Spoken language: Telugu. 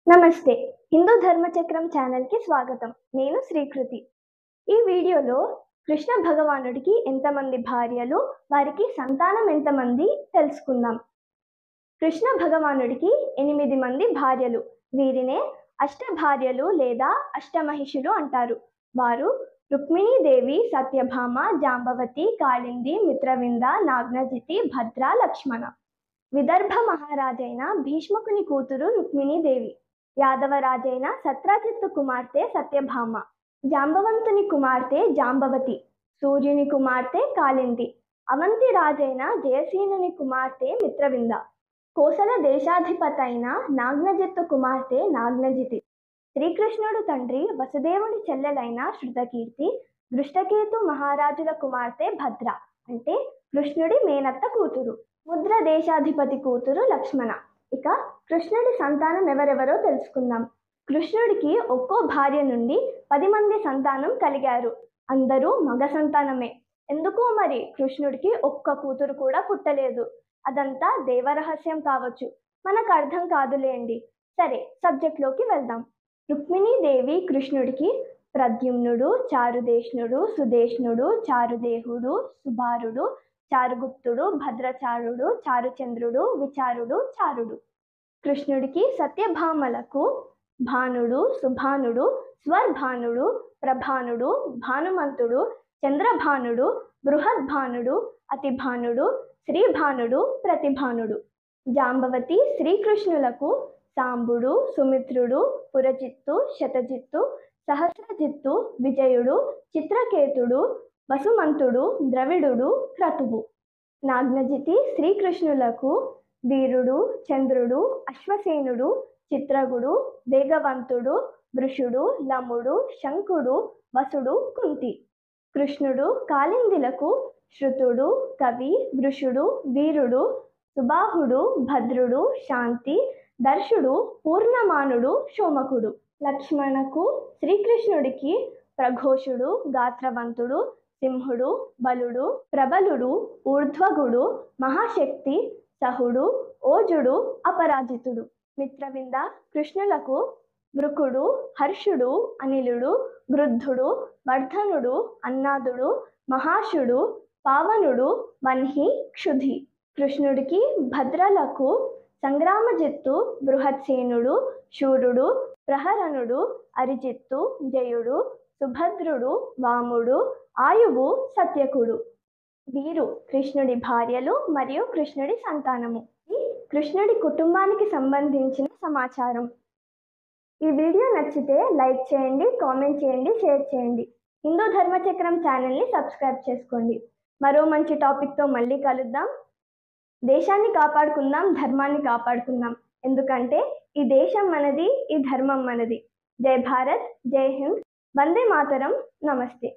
నమస్తే. హిందూ ధర్మచక్రం ఛానల్‌కి స్వాగతం. నేను శ్రీకృతి. ఈ వీడియోలో కృష్ణ భగవానుడికి ఎంతమంది భార్యలు, వారికి సంతానం ఎంతమంది తెలుసుకుందాం. కృష్ణ భగవానుడికి 8 మంది భార్యలు. వీరినే అష్టభార్యలు లేదా అష్టమహిషులు అంటారు. వారు రుక్మిణీదేవి, సత్యభామ, జాంబవతి, కాళింది, మిత్రవింద, నాగ్నజితి, భద్ర, లక్ష్మణ. విదర్భ మహారాజైన భీష్మకుని కూతురు రుక్మిణీదేవి. యాదవరాజైన సత్రాజిత్తు కుమార్తె సత్యభామ, జాంబవంతుని కుమార్తె జాంబవతి, సూర్యుని కుమార్తె కాళింది, అవంతి రాజైన జయసేనుని కుమార్తె మిత్రవింద, కోసల దేశాధిపతైన నాగ్నజిత్తు కుమార్తె నాగ్నజితి, శ్రీకృష్ణుడు తండ్రి వసుదేవుని చెల్లెలైన శృతకీర్తి, దృష్టకేతు మహారాజుల కుమార్తె భద్ర అంటే కృష్ణుడి మేనత్త కూతురు, ముద్ర దేశాధిపతి కూతురు లక్ష్మణ. ఇక కృష్ణుడి సంతానం ఎవరెవరో తెలుసుకుందాం. కృష్ణుడికి ఒక్కో భార్య నుండి 10 మంది సంతానం కలిగారు. అందరూ మగ సంతానమే. ఎందుకో మరి కృష్ణుడికి ఒక్క కూతురు కూడా పుట్టలేదు. అదంతా దేవరహస్యం కావచ్చు, మనకు అర్థం కాదులేండి. సరే, సబ్జెక్ట్లోకి వెళ్దాం. రుక్మిణీదేవి కృష్ణుడికి ప్రద్యుమ్నుడు, చారుదేష్ణుడు, సుదేష్ణుడు, చారుదేహుడు, సుబారుడు, చారుగుప్తుడు, భద్రచారుడు, చారుచంద్రుడు, విచారుడు, చారుడు. కృష్ణుడికి సత్యభామలకు భానుడు, సుభానుడు, స్వర్భానుడు, ప్రభానుడు, భానుమంతుడు, చంద్రభానుడు, బృహద్భానుడు, అతిభానుడు, శ్రీభానుడు, ప్రతిభానుడు. జాంబవతి శ్రీకృష్ణులకు సాంబుడు, సుమిత్రుడు, పురజిత్తు, శతజిత్తు, సహస్రజిత్తు, విజయుడు, చిత్రకేతుడు, వసుమంతుడు, ద్రవిడుడు, క్రతువు. నాగ్నజితి శ్రీకృష్ణులకు వీరుడు, చంద్రుడు, అశ్వసేనుడు, చిత్రగుడు, వేగవంతుడు, వృషుడు, లముడు, శంకుడు, వసుడు, కుంతి. కృష్ణుడు కాళిందిలకు శృతుడు, కవి, వృషుడు, వీరుడు, సుబాహుడు, భద్రుడు, శాంతి, దర్శుడు, పూర్ణమానుడు, శోమకుడు. లక్ష్మణకు శ్రీకృష్ణుడికి ప్రఘోషుడు, గాత్రవంతుడు, సింహుడు, బలుడు, ప్రబలుడు, ఊర్ధ్వగుడు, మహాశక్తి, సహుడు, ఓజుడు, అపరాజితుడు. మిత్రవింద కృష్ణులకు వృకుడు, హర్షుడు, అనిలుడు, గృద్ధుడు, వర్ధనుడు, అన్నాదుడు, మహాశుడు, పావనుడు, వన్హి, క్షుధి. కృష్ణుడికి భద్రలకు సంగ్రామజిత్తు, బృహత్సేనుడు, శూరుడు, ప్రహరణుడు, అరిజిత్తు, జయుడు, సుభద్రుడు, వాముడు, ఆయువు, సత్యకుడు. వీరు కృష్ణుడి భార్యలు మరియు కృష్ణుడి సంతానము. ఈ కృష్ణుడి కుటుంబానికి సంబంధించిన సమాచారం. ఈ వీడియో నచ్చితే లైక్ చేయండి, కామెంట్ చేయండి, షేర్ చేయండి. హిందూ ధర్మచక్రం ఛానల్ని సబ్స్క్రైబ్ చేసుకోండి. మరో మంచి టాపిక్తో మళ్ళీ కలుద్దాం. దేశాన్ని కాపాడుకుందాం, ధర్మాన్ని కాపాడుకుందాం. ఎందుకంటే ఈ దేశం మనది, ఈ ధర్మం మనది. జై భారత్, జై హింద్, వందే మాతరం, నమస్తే.